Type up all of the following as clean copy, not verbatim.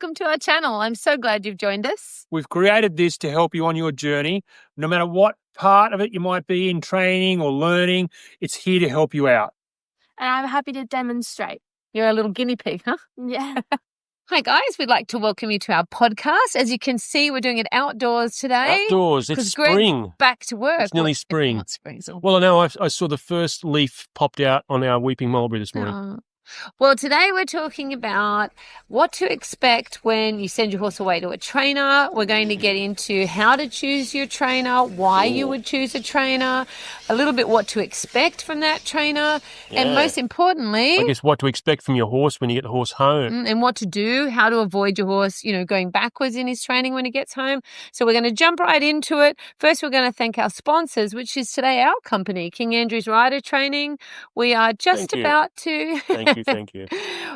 welcome to our channel. I'm so glad you've joined us. We've created this to help you on your journey. No matter what part of it you might be in, training or learning, it's here to help you out. And I'm happy to demonstrate. You're a little guinea pig, huh? Yeah. Hi guys, we'd like to welcome you to our podcast. As you can see, we're doing it outdoors today. Outdoors, it's spring. Greg's back to work. It's nearly spring. Not spring. Well, I know I saw the first leaf popped out on our weeping mulberry this morning. Well, today we're talking about what to expect when you send your horse away to a trainer. We're going to get into how to choose your trainer, why you would choose a trainer, a little bit what to expect from that trainer, and most importantly, I guess what to expect from your horse when you get the horse home. And what to do, how to avoid your horse, going backwards in his training when he gets home. So we're going to jump right into it. First, we're going to thank our sponsors, which is today our company, King Andrew's Rider Training. We are just about to... Thank you.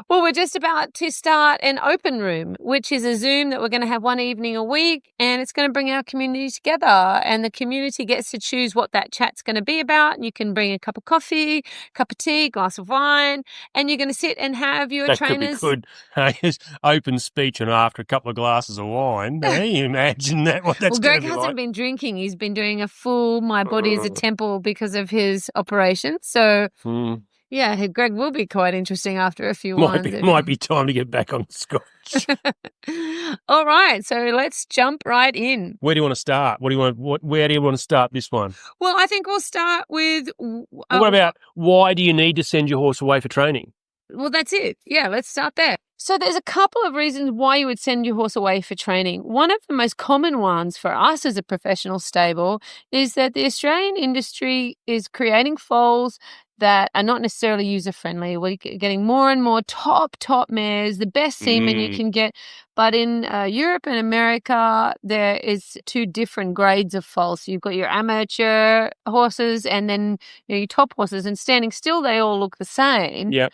Well, we're just about to start an open room, which is a Zoom that we're going to have one evening a week, and it's going to bring our community together, and the community gets to choose what that chat's going to be about. And you can bring a cup of coffee, cup of tea, glass of wine, and you're going to sit and have your trainers. That could be good. Open speech and after a couple of glasses of wine. You imagine that? What that's Greg going to be hasn't like. been drinking. He's been doing a full My Body is a Temple because of his operation. So... Yeah, Greg will be quite interesting after a few wines. Might be time to get back on the scotch. All right, so let's jump right in. Where do you want to start? Where do you want to start this one? Well, I think we'll start with... what about why do you need to send your horse away for training? Well, that's it. Yeah, let's start there. So there's a couple of reasons why you would send your horse away for training. One of the most common ones for us as a professional stable is that the Australian industry is creating foals that are not necessarily user-friendly. We're getting more and more top mares, the best semen you can get. But in Europe and America, there is two different grades of foals. So you've got your amateur horses and then your top horses. And standing still, they all look the same. Yeah.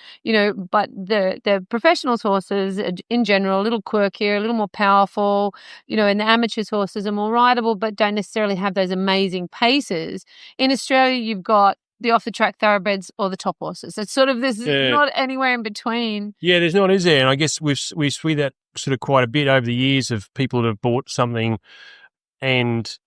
But the professionals' horses, in general, a little quirkier, a little more powerful. And the amateurs' horses are more rideable, but don't necessarily have those amazing paces. In Australia, you've got the off-the-track thoroughbreds or the top horses. It's sort of there's not anywhere in between. Yeah, there's not, is there? And I guess we see that sort of quite a bit over the years of people that have bought something and,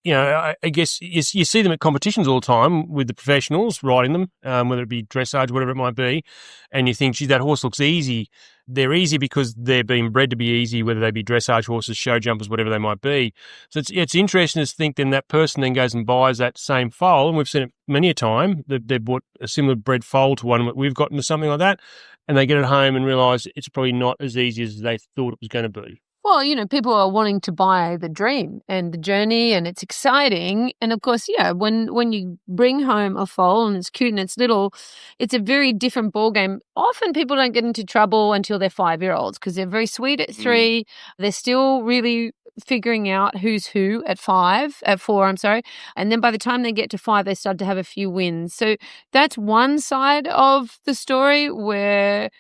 I guess you see them at competitions all the time with the professionals riding them, whether it be dressage, whatever it might be, and you think, gee, that horse looks easy. They're easy because they're being bred to be easy, whether they be dressage horses, show jumpers, whatever they might be. So it's interesting to think then that person then goes and buys that same foal, and we've seen it many a time. They've bought a similar bred foal to one that we've gotten to something like that, and they get it home and realise it's probably not as easy as they thought it was going to be. Well, people are wanting to buy the dream and the journey, and it's exciting. And of course, when you bring home a foal and it's cute and it's little, it's a very different ballgame. Often people don't get into trouble until they're 5-year-olds because they're very sweet at 3. They're still really figuring out who's who at 4, and then by the time they get to 5, they start to have a few wins. So that's one side of the story where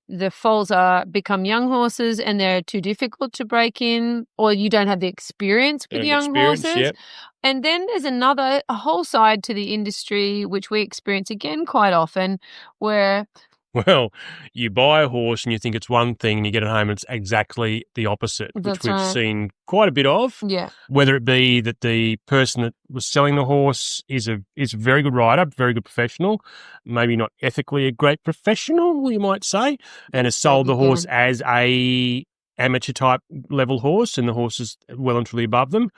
the foals become young horses and they're too difficult to break in, or you don't have the experience with young horses. Yep. And then there's a whole side to the industry, which we experience again quite often, where... Well, you buy a horse and you think it's one thing and you get it home and it's exactly the opposite, which we've seen quite a bit of. Yeah. Whether it be that the person that was selling the horse is a very good rider, very good professional, maybe not ethically a great professional, you might say, and has sold the horse as a amateur type level horse and the horse is well and truly above them,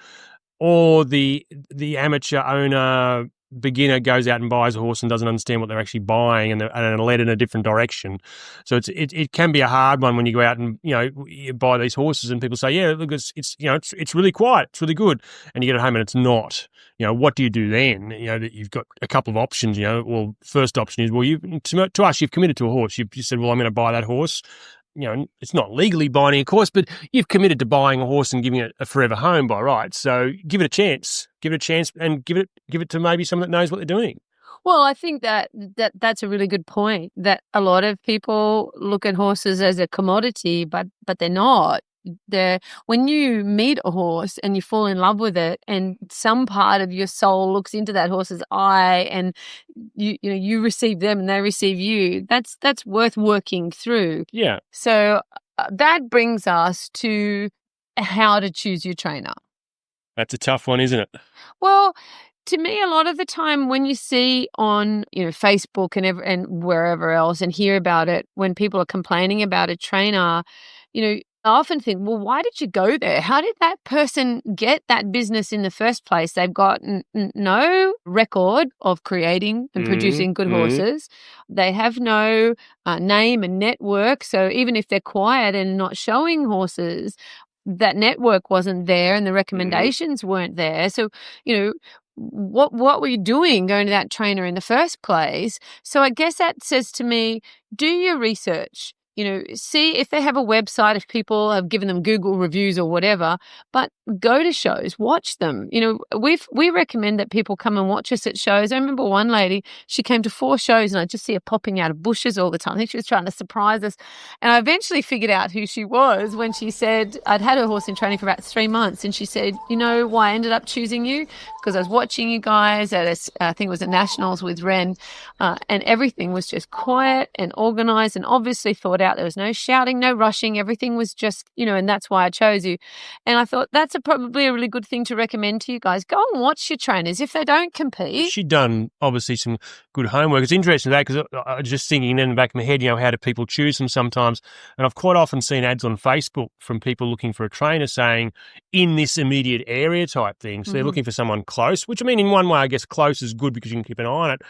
or the amateur owner beginner goes out and buys a horse and doesn't understand what they're actually buying and are led in a different direction. So it can be a hard one when you go out and you buy these horses and people say, yeah, look, it's really quiet, it's really good, and you get it home and it's not. What do you do then? That you've got a couple of options. Well, first option is, to us, you've committed to a horse. You said, well, I'm going to buy that horse. It's not legally binding, of course, but you've committed to buying a horse and giving it a forever home by right. So give it a chance. Give it a chance and give it to maybe someone that knows what they're doing. Well, I think that's a really good point, that a lot of people look at horses as a commodity, but they're not. When you meet a horse and you fall in love with it, and some part of your soul looks into that horse's eye, and you receive them and they receive you, that's worth working through. Yeah. So that brings us to how to choose your trainer. That's a tough one, isn't it? Well, to me, a lot of the time when you see on Facebook and wherever else and hear about it, when people are complaining about a trainer, I often think, well, why did you go there? How did that person get that business in the first place? They've got no record of creating and producing good horses. They have no name and network. So even if they're quiet and not showing horses, that network wasn't there and the recommendations weren't there. So, what were you doing going to that trainer in the first place? So I guess that says to me, do your research. See if they have a website, if people have given them Google reviews or whatever, but go to shows, watch them. We recommend that people come and watch us at shows. I remember one lady, she came to 4 shows and I just see her popping out of bushes all the time. I think she was trying to surprise us. And I eventually figured out who she was when she said, I'd had her horse in training for about 3 months. And she said, why I ended up choosing you? Because I was watching you guys at I think it was at Nationals with Ren, and everything was just quiet and organized and obviously thought out. There was no shouting, no rushing. Everything was just, and that's why I chose you. And I thought that's probably a really good thing to recommend to you guys. Go and watch your trainers if they don't compete. She'd done obviously some good homework. It's interesting that because I was just thinking in the back of my head, how do people choose them sometimes? And I've quite often seen ads on Facebook from people looking for a trainer saying in this immediate area type thing. So they're looking for someone close, which I mean, in one way, I guess close is good because you can keep an eye on it.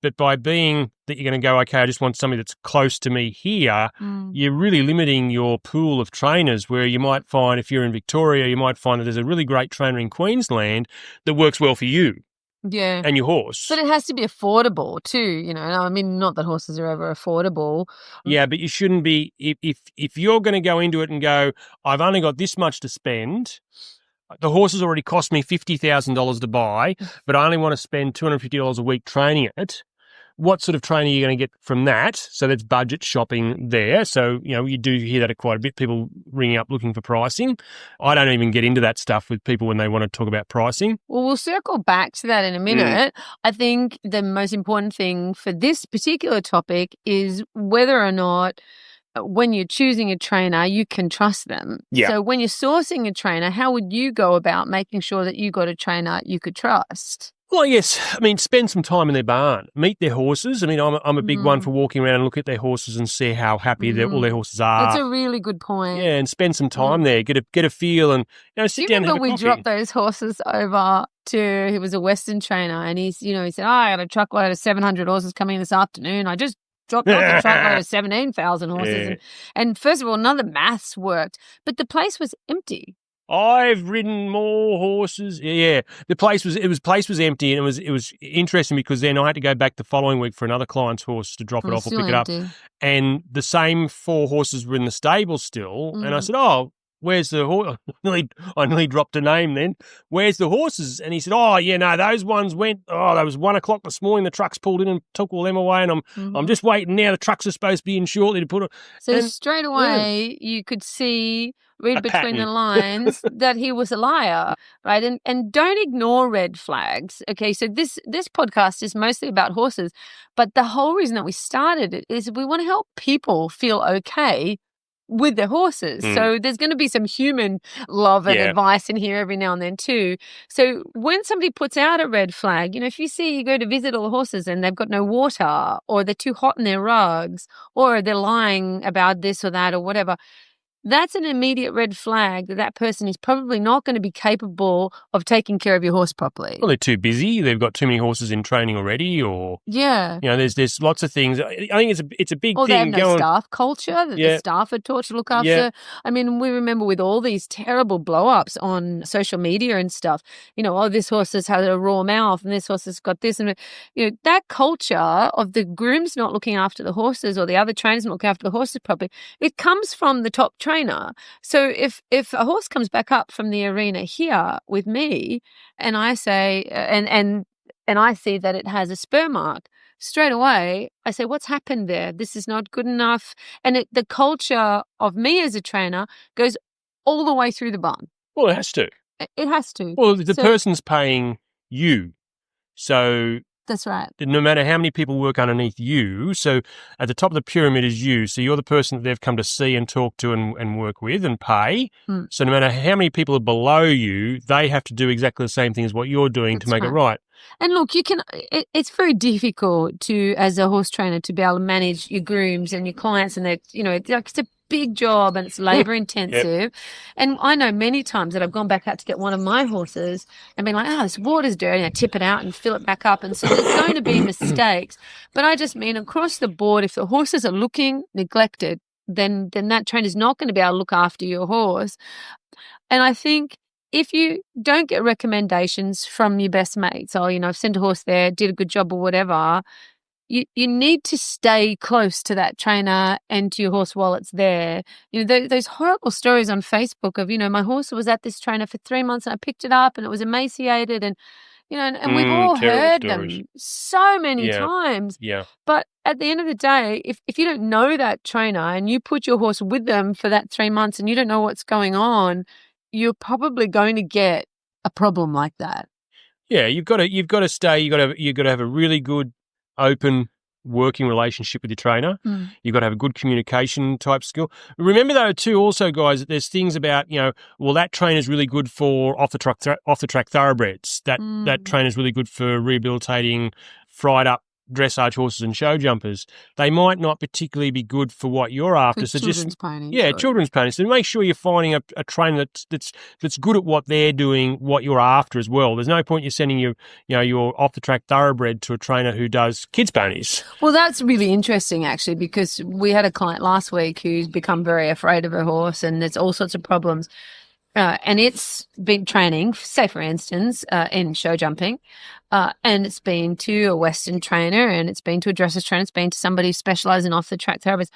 But by being that you're going to go, okay, I just want somebody that's close to me here, you're really limiting your pool of trainers where you might find, if you're in Victoria, you might find that there's a really great trainer in Queensland that works well for you. Yeah. And your horse. But it has to be affordable too, I mean, not that horses are ever affordable. Yeah, but you shouldn't be, if you're going to go into it and go, I've only got this much to spend, the horse has already cost me $50,000 to buy, but I only want to spend $250 a week training it. What sort of training are you going to get from that? So that's budget shopping there. So, you do hear that quite a bit, people ringing up looking for pricing. I don't even get into that stuff with people when they want to talk about pricing. Well, we'll circle back to that in a minute. I think the most important thing for this particular topic is whether or not when you're choosing a trainer, you can trust them. Yeah. So when you're sourcing a trainer, how would you go about making sure that you got a trainer you could trust? Well, yes. I mean, spend some time in their barn, meet their horses. I mean, I'm a big one for walking around and look at their horses and see how happy all their horses are. That's a really good point. Yeah, and spend some time there, get a feel, and sit down and have a coffee. We dropped those horses over to, he was a Western trainer, and he said, I got a truckload of 700 horses coming this afternoon. I just dropped off a truckload of 17,000 horses. Yeah. And first of all, none of the maths worked, but the place was empty. I've ridden more horses. Yeah, the place was empty, and it was interesting because then I had to go back the following week for another client's horse to drop it off or pick it up, and the same 4 horses were in the stable still. And I said, "Oh, where's the horse?" I nearly dropped a name then. Where's the horses? And he said, "Oh, yeah, no, those ones went. Oh, that was 1:00 this morning. The trucks pulled in and took all them away, and I'm just waiting now. The trucks are supposed to be in shortly to put it." So straight away, you could read between the lines that he was a liar, right? And don't ignore red flags. Okay, so this podcast is mostly about horses, but the whole reason that we started it is we want to help people feel okay with their horses. So there's going to be some human love and advice in here every now and then too. So when somebody puts out a red flag, if you go to visit all the horses and they've got no water, or they're too hot in their rugs, or they're lying about this or that or whatever, that's an immediate red flag that person is probably not going to be capable of taking care of your horse properly. Well, they're too busy. They've got too many horses in training already, or there's lots of things. I think it's a big thing. Or they have no staff culture that the staff are taught to look after. Yeah. I mean, we remember with all these terrible blow-ups on social media and stuff, this horse has had a raw mouth and this horse has got this. And, that culture of the grooms not looking after the horses or the other trainers not looking after the horses properly, it comes from the top trainer. So if a horse comes back up from the arena here with me and I say, and I see that it has a spur mark, straight away I say, what's happened there? This is not good enough. And the culture of me as a trainer goes all the way through the barn. Well, it has to. It has to. Well, the person's paying you. So That's right. No matter how many people work underneath you, so at the top of the pyramid is you. So you're the person that they've come to see and talk to and work with and pay. Mm. So no matter how many people are below you, they have to do exactly the same thing as what you're doing to make it right. And look, it's very difficult to, as a horse trainer, to be able to manage your grooms and your clients, and that, it's a big job and it's labor intensive. Yep. And I know many times that I've gone back out to get one of my horses and been like, this water's dirty, and I tip it out and fill it back up. And so there's going to be mistakes. But I just mean across the board, if the horses are looking neglected, then that trainer's not going to be able to look after your horse. And I think if you don't get recommendations from your best mates, I've sent a horse there, did a good job or whatever, you need to stay close to that trainer and to your horse while it's there. Those horrible stories on Facebook of, my horse was at this trainer for 3 months and I picked it up and it was emaciated, and we've all heard stories. Them so many times. Yeah. But at the end of the day, if you don't know that trainer and you put your horse with them for that 3 months and you don't know what's going on, you're probably going to get a problem like that. Yeah, you've got to stay. You've got to have a really good, open working relationship with your trainer. Mm. You've got to have a good communication type skill. Remember though, too, also guys, there's things about that trainer's really good for off the track thoroughbreds. That trainer's really good for rehabilitating fried up dressage horses and show jumpers. They might not particularly be good for what you're after. So children's pony. Yeah, children's pony. So make sure you're finding a trainer that's good at what they're doing, what you're after as well. There's no point you sending your off the track thoroughbred to a trainer who does kids ponies. Well, that's really interesting actually, because we had a client last week who's become very afraid of her horse, and there's all sorts of problems. And it's been training, say for instance, in show jumping, and it's been to a Western trainer, and it's been to a dressage trainer, it's been to somebody who specialises in off-the-track thoroughbreds.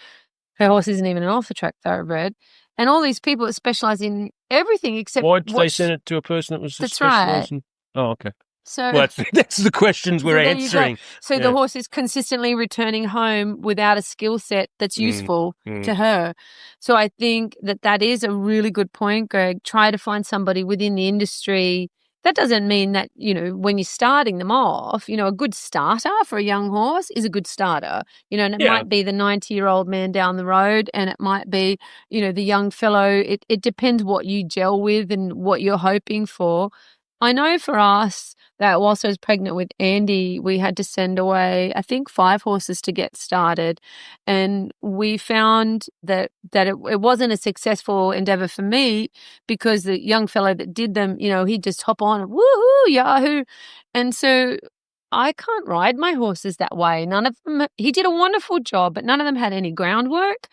Her horse isn't even an off-the-track thoroughbred. And all these people that specialise in everything except... Why did they send it to a person that was specialised in... Oh, okay. So that's the questions we're answering. So the horse is consistently returning home without a skill set that's useful to her. So I think that is a really good point, Greg. Try to find somebody within the industry. That doesn't mean that, when you're starting them off, a good starter for a young horse is a good starter, and it might be the 90-year-old man down the road, and it might be, the young fellow. It depends what you gel with and what you're hoping for. I know for us that whilst I was pregnant with Andy, we had to send away, I think, 5 horses to get started. And we found that it wasn't a successful endeavour for me, because the young fellow that did them, he'd just hop on and woohoo, yahoo. And so I can't ride my horses that way. None of them, he did a wonderful job, but none of them had any groundwork.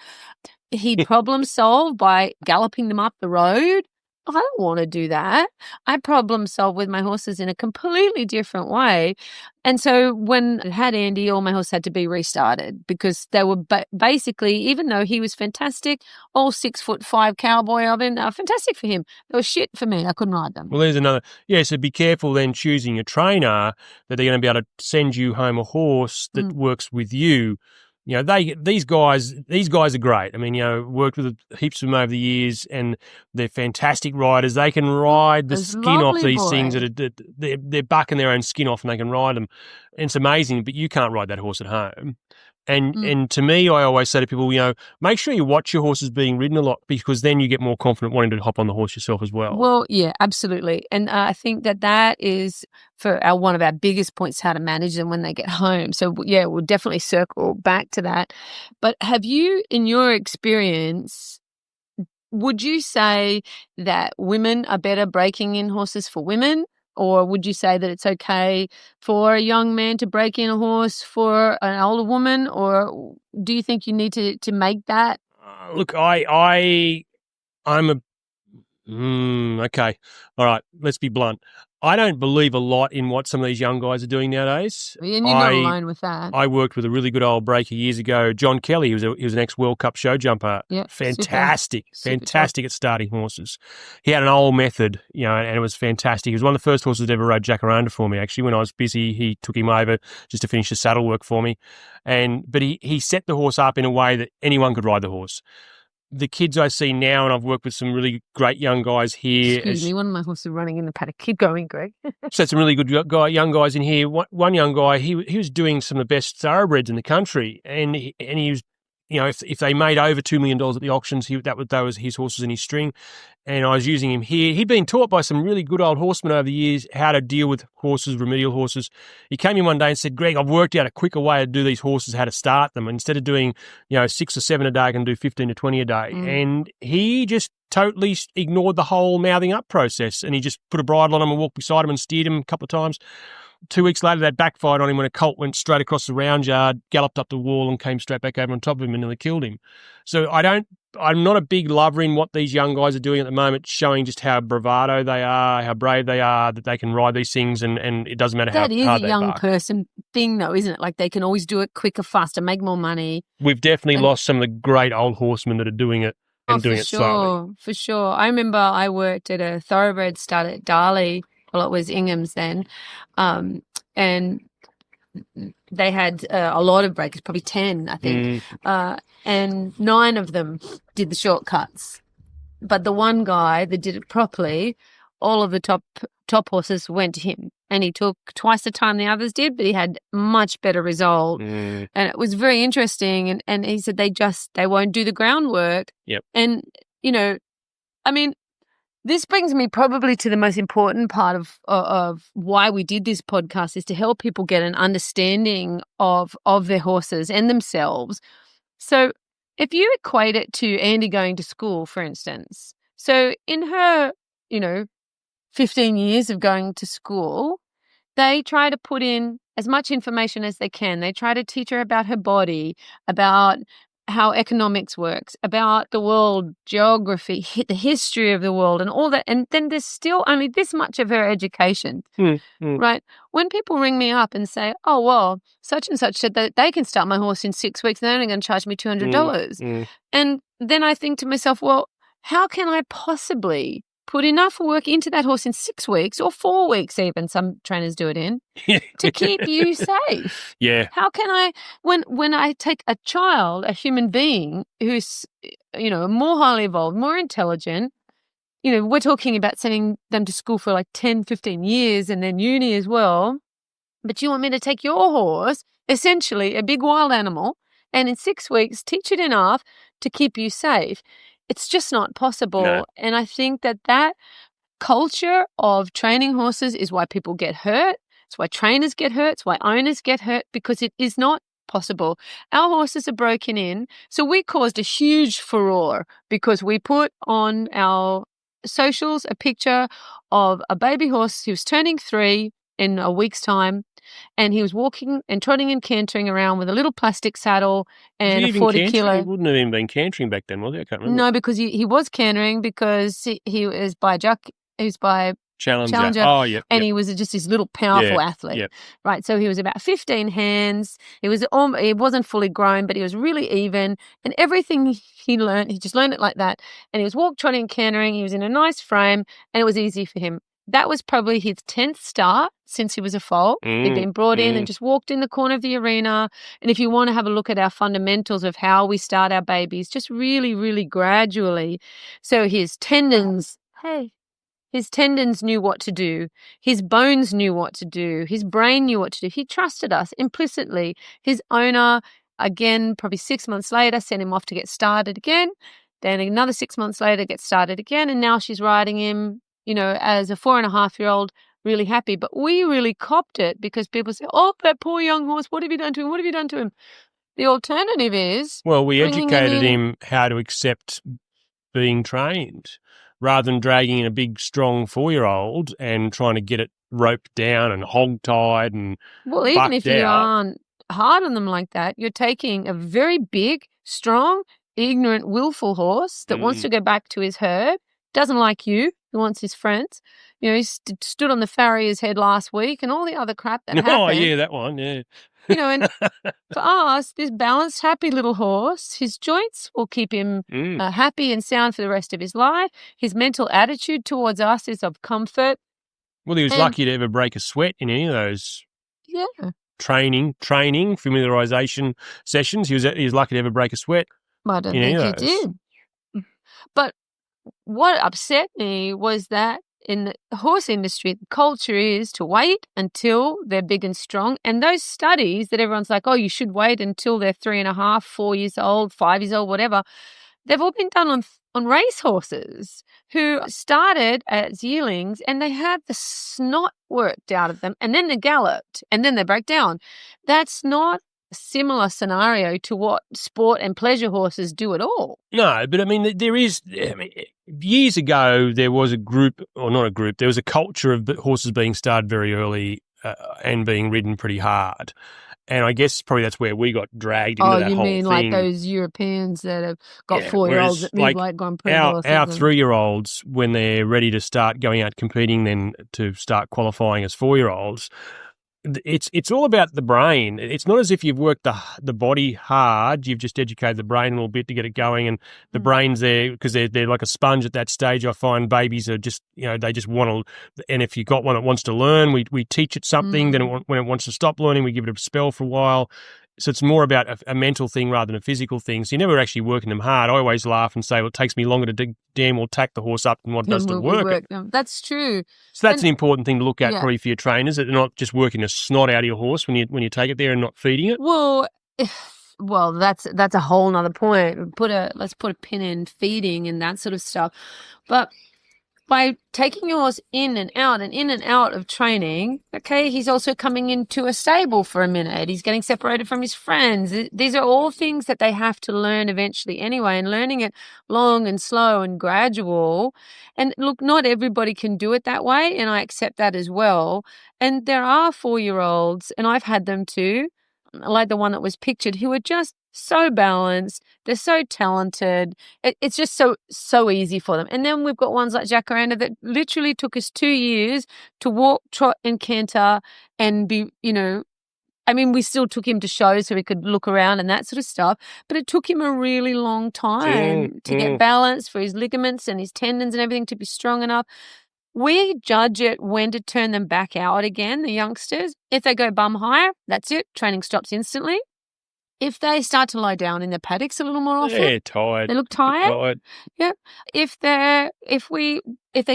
He'd problem solve by galloping them up the road. I don't want to do that. I problem solve with my horses in a completely different way. And so when I had Andy, all my horses had to be restarted, because they were basically, even though he was fantastic, all 6'5" cowboy of him, they were fantastic for him. They were shit for me. I couldn't ride them. Well, there's another. Yeah, so be careful then choosing a trainer that they're going to be able to send you home a horse that works with you. These guys are great. I mean, worked with heaps of them over the years, and they're fantastic riders. They can ride the skin off these things. They're bucking their own skin off, and they can ride them. And it's amazing, but you can't ride that horse at home. And to me, I always say to people, make sure you watch your horses being ridden a lot, because then you get more confident wanting to hop on the horse yourself as well. Well, yeah, absolutely. And I think that is for one of our biggest points, how to manage them when they get home. So, yeah, we'll definitely circle back to that. But have you, in your experience, would you say that women are better breaking in horses for women? Or would you say that it's okay for a young man to break in a horse for an older woman? Or do you think you need to make that? Look, I'm a... okay. All right, let's be blunt. I don't believe a lot in what some of these young guys are doing nowadays. And you're not alone with that. I worked with a really good old breaker years ago, John Kelly. He was an ex-World Cup show jumper. Yeah, fantastic at starting horses. He had an old method, and it was fantastic. He was one of the first horses that ever rode Jacaranda for me. Actually, when I was busy, he took him over just to finish the saddle work for me. But he set the horse up in a way that anyone could ride the horse. the kids I see now, and I've worked with some really great young guys here. Excuse me, one of my horses running in the paddock. Keep going, Greg. So some really good young guys in here. One young guy, he was doing some of the best thoroughbreds in the country, and he was, if they made over $2 million at the auctions, that was his horses in his string, and I was using him here. He'd been taught by some really good old horsemen over the years how to deal with horses, remedial horses. He came in one day and said, "Greg, I've worked out a quicker way to do these horses, how to start them. Instead of doing 6 or 7 a day, I can do 15 to 20 a day." And he just totally ignored the whole mouthing up process, and he just put a bridle on him and walked beside him and steered him a couple of times. 2 weeks later, that backfired on him when a colt went straight across the round yard, galloped up the wall and came straight back over on top of him and nearly killed him. So I'm not a big lover in what these young guys are doing at the moment, showing just how bravado they are, how brave they are, that they can ride these things, and it doesn't matter how hard they bark. That is a young person thing, though, isn't it? Like, they can always do it quicker, faster, make more money. We've definitely lost some of the great old horsemen that are doing it and doing it slowly. For sure. I remember I worked at a thoroughbred stud at Darley. Well, it was Ingham's then. And they had a lot of breakers, probably 10, I think. And 9 of them did the shortcuts. But the one guy that did it properly, all of the top horses went to him. And he took twice the time the others did, but he had much better result. And it was very interesting. And he said they won't do the groundwork. Yep. And, this brings me probably to the most important part of why we did this podcast, is to help people get an understanding of their horses and themselves. So if you equate it to Andy going to school, for instance, so in her, 15 years of going to school, they try to put in as much information as they can. They try to teach her about her body, about how economics works, about the world, geography, the history of the world and all that. And then there's still only this much of her education, right? When people ring me up and say, "Oh, well, such and such said that they can start my horse in 6 weeks and they're only going to charge me $200. And then I think to myself, well, how can I possibly put enough work into that horse in 6 weeks or 4 weeks even, some trainers do it in, to keep you safe? Yeah. How can I, when I take a child, a human being who's, more highly evolved, more intelligent, we're talking about sending them to school for like 10, 15 years and then uni as well, but you want me to take your horse, essentially a big wild animal, and in 6 weeks teach it enough to keep you safe? It's just not possible. No. And I think that culture of training horses is why people get hurt. It's why trainers get hurt. It's why owners get hurt, because it is not possible. Our horses are broken in. So we caused a huge furore because we put on our socials a picture of a baby horse who was turning 3 in a week's time. And he was walking and trotting and cantering around with a little plastic saddle and a 40-kilo. He wouldn't have even been cantering back then, was he? I can't remember. No, because he was cantering because he was by Challenger. Oh, yeah. And he was just this little powerful athlete. Yep. Right. So he was about 15 hands. He wasn't fully grown, but he was really even. And everything he learned, he just learned it like that. And he was trotting and cantering. He was in a nice frame and it was easy for him. That was probably his 10th start since he was a foal. He'd been brought in and just walked in the corner of the arena. And if you want to have a look at our fundamentals of how we start our babies, just really, really gradually. So his tendons knew what to do. His bones knew what to do. His brain knew what to do. He trusted us implicitly. His owner, again, probably 6 months later, sent him off to get started again. Then another 6 months later, get started again. And now she's riding him, as a 4.5-year-old, really happy. But we really copped it because people say, "Oh, that poor young horse, what have you done to him? What have you done to him?" The alternative is... Well, we educated him how to accept being trained rather than dragging in a big, strong 4-year-old and trying to get it roped down and hog-tied and Well, even if you aren't hard on them like that, you're taking a very big, strong, ignorant, willful horse that wants to go back to his herd, doesn't like you, he wants his friends. He stood on the farrier's head last week and all the other crap that happened. Oh, yeah, that one, yeah. And for us, this balanced, happy little horse, his joints will keep him happy and sound for the rest of his life. His mental attitude towards us is of comfort. Well, he was lucky to ever break a sweat in any of those training, familiarisation sessions. He was lucky to ever break a sweat. I don't think he did. But what upset me was that in the horse industry, the culture is to wait until they're big and strong. And those studies that everyone's like, oh, you should wait until they're 3.5, 4 years old, 5 years old, whatever. They've all been done on race horses who started as yearlings and they have the snot worked out of them and then they galloped and then they break down. That's not a similar scenario to what sport and pleasure horses do at all. No, but I mean, years ago, there was there was a culture of horses being started very early and being ridden pretty hard. And I guess probably that's where we got dragged into that whole thing. Oh, you mean like those Europeans that have got 4-year-olds that move like Grand Prix horses? Our 3-year-olds, when they're ready to start going out competing, then to start qualifying as 4-year-olds, it's all about the brain. It's not as if you've worked the body hard. You've just educated the brain a little bit to get it going, and the brain's there because they're like a sponge at that stage. I find babies are just, they just want to. And if you've got one that wants to learn, we teach it something. Then when it wants to stop learning, we give it a spell for a while. So it's more about a mental thing rather than a physical thing. So you're never actually working them hard. I always laugh and say, well, it takes me longer to damn or tack the horse up than what it does to work it. That's true. So that's an important thing to look at probably for your trainers, that they're not just working the snot out of your horse when you take it there and not feeding it. Well, that's a whole nother point. Let's put a pin in feeding and that sort of stuff. But by taking your horse in and out of training, okay, he's also coming into a stable for a minute. He's getting separated from his friends. These are all things that they have to learn eventually anyway, and learning it long and slow and gradual. And look, not everybody can do it that way, and I accept that as well. And there are 4-year-olds, and I've had them too, like the one that was pictured, who are just so balanced. They're so talented. It's just so easy for them. And then we've got ones like Jacaranda that literally took us 2 years to walk, trot, and canter and be, we still took him to shows so he could look around and that sort of stuff. But it took him a really long time to get balanced, for his ligaments and his tendons and everything to be strong enough. We judge it when to turn them back out again, the youngsters. If they go bum higher, that's it. Training stops instantly. If they start to lie down in their paddocks a little more often, they're tired. They look tired. Yeah. If they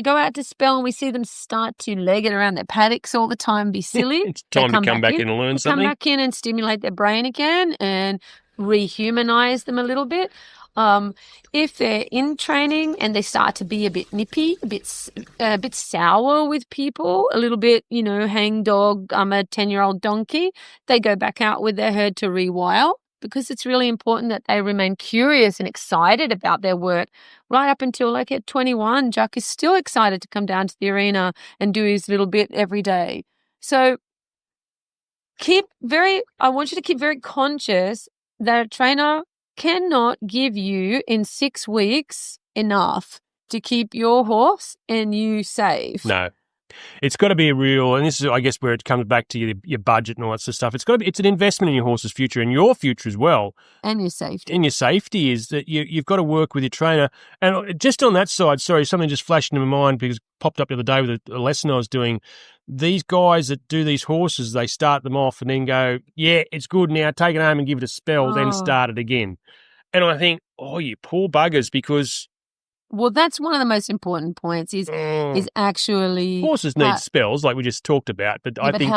go out to spell and we see them start to leg it around their paddocks all the time, be silly. It's time to come back in and learn something. Come back in and stimulate their brain again and rehumanize them a little bit. If they're in training and they start to be a bit nippy, a bit sour with people, a little bit, hang dog, I'm a 10-year-old donkey, they go back out with their herd to rewire, because it's really important that they remain curious and excited about their work right up until like at 21. Jack is still excited to come down to the arena and do his little bit every day. So I want you to keep very conscious that a trainer cannot give you in 6 weeks enough to keep your horse and you safe. No. It's got to be and this is, I guess, where it comes back to your budget and all that sort of stuff. It's an investment in your horse's future and your future as well. And your safety. And your safety is that you've got to work with your trainer. And just on that side, sorry, something just flashed into my mind because it popped up the other day with a lesson I was doing. These guys that do these horses, they start them off and then go, yeah, it's good now, take it home and give it a spell, then start it again. And I think, you poor buggers, because... Well, that's one of the most important points is actually... Horses need spells, like we just talked about, but I think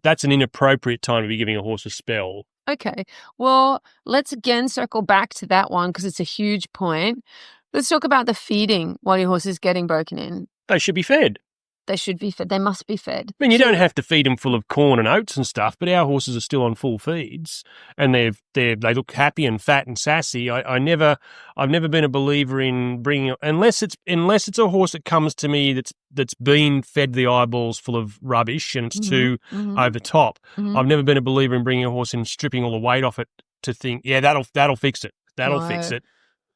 that's an inappropriate time to be giving a horse a spell. Okay. Well, let's again circle back to that one because it's a huge point. Let's talk about the feeding while your horse is getting broken in. They should be fed. They should be fed. They must be fed. I mean, you don't have to feed them full of corn and oats and stuff, but our horses are still on full feeds, and they look happy and fat and sassy. I've never been a believer in bringing, unless it's a horse that comes to me that's been fed the eyeballs full of rubbish and it's too over top. I've never been a believer in bringing a horse in and stripping all the weight off it to think, yeah, that'll fix it. That'll fix it.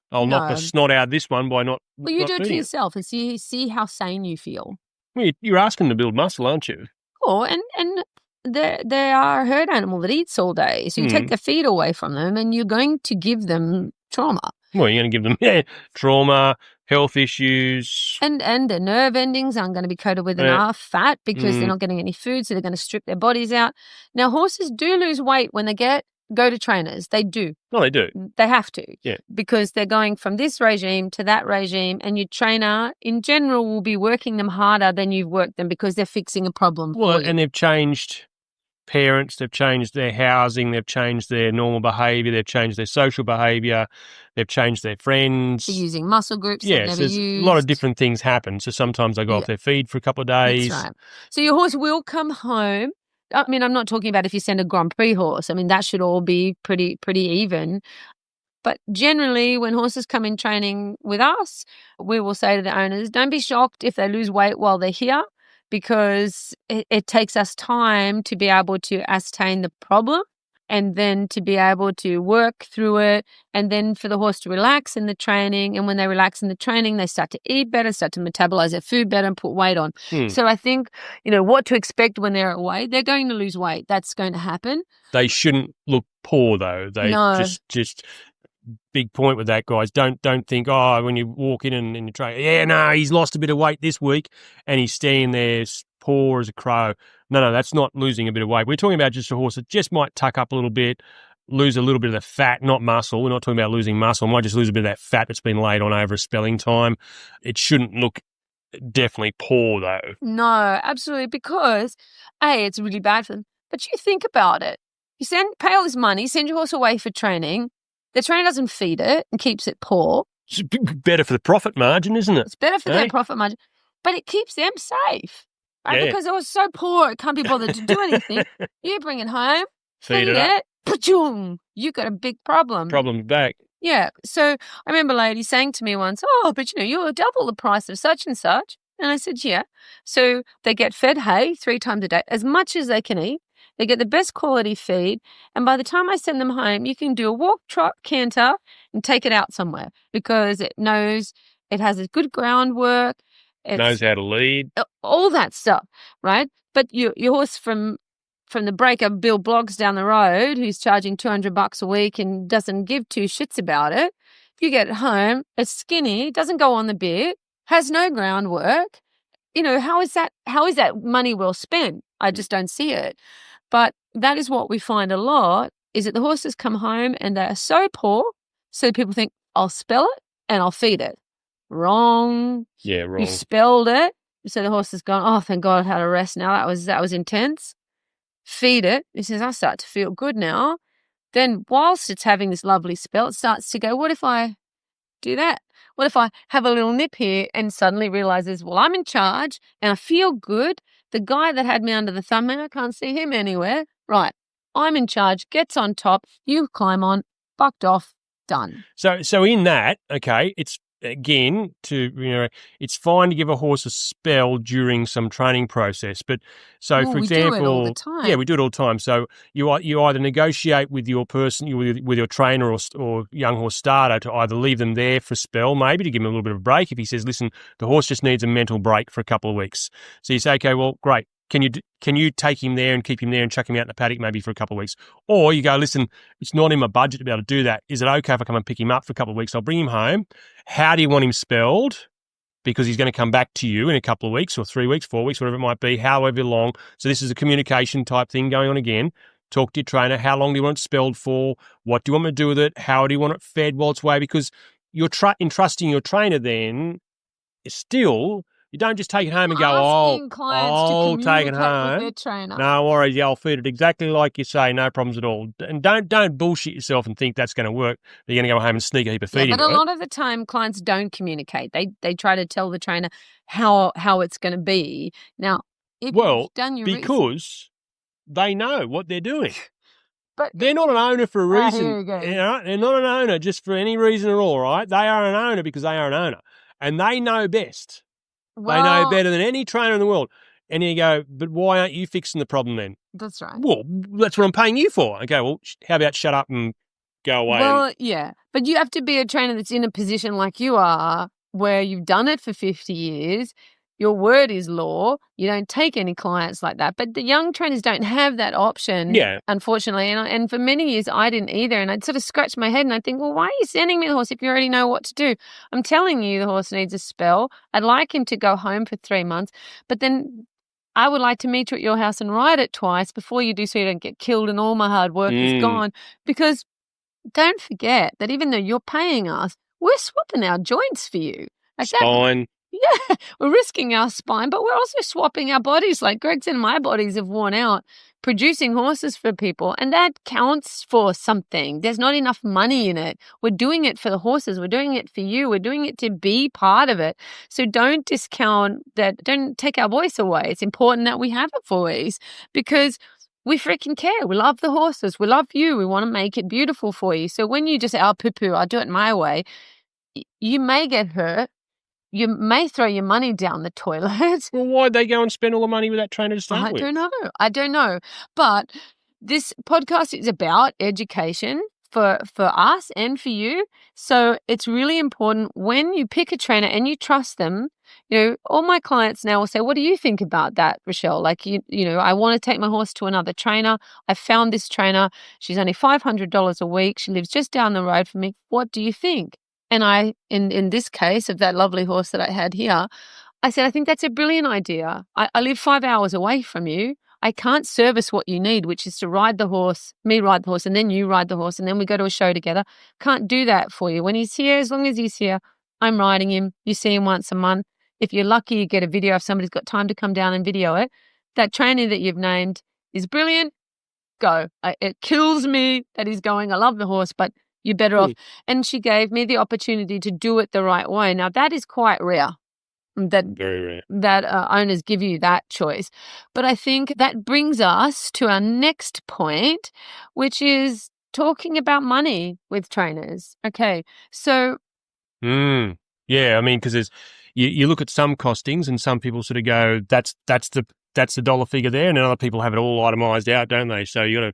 I'll knock the snot out of this one by not. Well, you do it to yourself and see how sane you feel. Well, you're asking them to build muscle, aren't you? Oh, and they are a herd animal that eats all day. So you take the feed away from them and you're going to give them trauma. Well, you're going to give them trauma, health issues. And the nerve endings aren't going to be coated with enough fat because they're not getting any food, so they're going to strip their bodies out. Now, horses do lose weight when they get go to trainers. They do. No, they do. They have to. Yeah. Because they're going from this regime to that regime, and your trainer in general will be working them harder than you've worked them because they're fixing a problem for you. And they've changed parents, they've changed their housing, they've changed their normal behaviour, they've changed their social behaviour, they've changed their friends. They're using muscle groups they've never there's used. a lot of different things happen. So sometimes they go off their feed for a couple of days. That's right. So your horse will come home. I mean, I'm not talking about if you send a Grand Prix horse. I mean, that should all be pretty even. But generally, when horses come in training with us, we will say to the owners, don't be shocked if they lose weight while they're here, because it takes us time to be able to ascertain the problem and then to be able to work through it, and then for the horse to relax in the training. And when they relax in the training, they start to eat better, start to metabolize their food better and put weight on. So I think, what to expect when they're away. They're going to lose weight. That's going to happen. They shouldn't look poor, though. They just big point with that, guys. Don't think, when you walk in and you train, he's lost a bit of weight this week and he's staying there poor as a crow. No, that's not losing a bit of weight. We're talking about just a horse that just might tuck up a little bit, lose a little bit of the fat, not muscle. We're not talking about losing muscle. Might just lose a bit of that fat that's been laid on over a spelling time. It shouldn't look definitely poor, though. No, absolutely, because it's really bad for them. But you think about it. You pay all this money, send your horse away for training. The trainer doesn't feed it and keeps it poor. It's better for the profit margin, isn't it? It's better for their profit margin, but it keeps them safe, right? Because it was so poor it can't be bothered to do anything. You bring it home, feed it, pa-choom, you got a big problem. Problem's back. Yeah. So I remember a lady saying to me once, but you're double the price of such and such. And I said, yeah. So they get fed hay 3 times a day, as much as they can eat. They get the best quality feed. And by the time I send them home, you can do a walk, trot, canter, and take it out somewhere, because it knows it has a good groundwork. It knows how to lead. All that stuff, right? But your horse from the breaker, Bill Bloggs down the road, who's charging $200 a week and doesn't give 2 shits about it. You get it home, it's skinny, doesn't go on the bit, has no groundwork. How is that money well spent? I just don't see it. But that is what we find a lot, is that the horses come home and they are so poor, so people think, I'll spell it and I'll feed it. Wrong. Yeah, wrong. You spelled it, so the horse has gone, thank God I had a rest now. That was intense. Feed it. He says, I start to feel good now. Then whilst it's having this lovely spell, it starts to go, what if I do that? What if I have a little nip here and suddenly realizes, well, I'm in charge and I feel good. The guy that had me under the thumb, I can't see him anywhere. Right. I'm in charge, gets on top, you climb on, bucked off, done. So in that, okay, it's again it's fine to give a horse a spell during some training process, but for example, we do it all the time. Yeah, we do it all the time. So you either negotiate with your person, with your trainer or young horse starter, to either leave them there for a spell, maybe to give him a little bit of a break. If he says, listen, the horse just needs a mental break for a couple of weeks, so you say, okay, well, great. Can you take him there and keep him there and chuck him out in the paddock maybe for a couple of weeks? Or you go, listen, it's not in my budget to be able to do that. Is it okay if I come and pick him up for a couple of weeks? I'll bring him home. How do you want him spelled? Because he's going to come back to you in a couple of weeks or 3 weeks, 4 weeks, whatever it might be, however long. So this is a communication type thing going on again. Talk to your trainer. How long do you want it spelled for? What do you want me to do with it? How do you want it fed while it's away? Because you're entrusting your trainer then is still... You don't just take it home and go, I'll take it home. With their trainer. No worries, yeah, I'll feed it exactly like you say, no problems at all. And don't bullshit yourself and think that's going to work. You're going to go home and sneak a heap of feed into it. But a lot of the time, clients don't communicate. They try to tell the trainer how it's going to be. Now, if you've done your because they know what they're doing. But they're not an owner for a reason. Here we go. They're not an owner just for any reason at all, right? They are an owner because they are an owner. And they know best. They know better than any trainer in the world. And you go, but why aren't you fixing the problem then? That's right. Well, that's what I'm paying you for. Okay, well, how about shut up and go away? Well, yeah. But you have to be a trainer that's in a position like you are, where you've done it for 50 years. Your word is law. You don't take any clients like that. But the young trainers don't have that option, unfortunately. And for many years, I didn't either. And I'd sort of scratch my head and I'd think, well, why are you sending me the horse if you already know what to do? I'm telling you the horse needs a spell. I'd like him to go home for 3 months. But then I would like to meet you at your house and ride it twice before you do, so you don't get killed and all my hard work is gone. Because don't forget that even though you're paying us, we're swapping our joints for you. Like Spine. Yeah, we're risking our spine, but we're also swapping our bodies. Like Greg said, my bodies have worn out producing horses for people, and that counts for something. There's not enough money in it. We're doing it for the horses. We're doing it for you. We're doing it to be part of it. So don't discount that. Don't take our voice away. It's important that we have a voice because we freaking care. We love the horses. We love you. We want to make it beautiful for you. So when you just say, oh, poo-poo, I'll do it my way, you may get hurt. You may throw your money down the toilet. Well, why'd they go and spend all the money with that trainer to start with? I don't know. But this podcast is about education for us and for you. So it's really important when you pick a trainer and you trust them. You know, all my clients now will say, what do you think about that, Rochelle? Like, you know, I want to take my horse to another trainer. I found this trainer. She's only $500 a week. She lives just down the road from me. What do you think? And I, in this case of that lovely horse that I had here, I said, I think that's a brilliant idea. I live 5 hours away from you. I can't service what you need, which is to ride the horse, me ride the horse, and then you ride the horse, and then we go to a show together. Can't do that for you. When he's here, as long as he's here, I'm riding him. You see him once a month. If you're lucky, you get a video if somebody's got time to come down and video it. That trainer that you've named is brilliant. Go. It kills me that he's going. I love the horse, but you're better off. And she gave me the opportunity to do it the right way. Now, that is quite rare. Very rare. That owners give you that choice. But I think that brings us to our next point, which is talking about money with trainers. Okay, so... Yeah, I mean, because you look at some costings and some people sort of go, that's the dollar figure there, and then other people have it all itemised out, don't they? So you got to...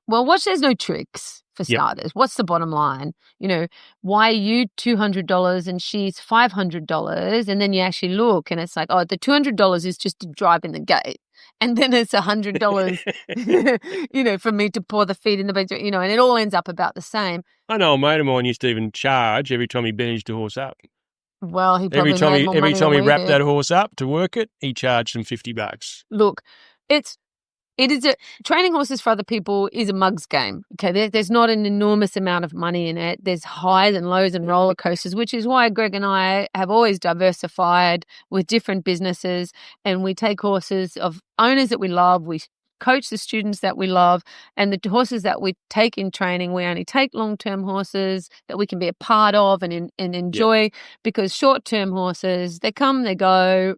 Well, there's no tricks for starters. Yep. What's the bottom line? You know, why are you $200 and she's $500? And then you actually look and it's like, oh, the $200 is just to drive in the gate. And then it's $100, you know, for me to pour the feed in the bed, you know, and it all ends up about the same. I know a mate of mine used to even charge every time he bandaged a horse up. Well, he probably made more money every time he wrapped did. that horse up to work it, he charged him $50. Look, it is training horses for other people is a mug's game. Okay, there's not an enormous amount of money in it. There's highs and lows and roller coasters, which is why Greg and I have always diversified with different businesses, and we take horses of owners that we love. We coach the students that we love, and the horses that we take in training, we only take long-term horses that we can be a part of and enjoy. Yep. Because short-term horses, they come, they go.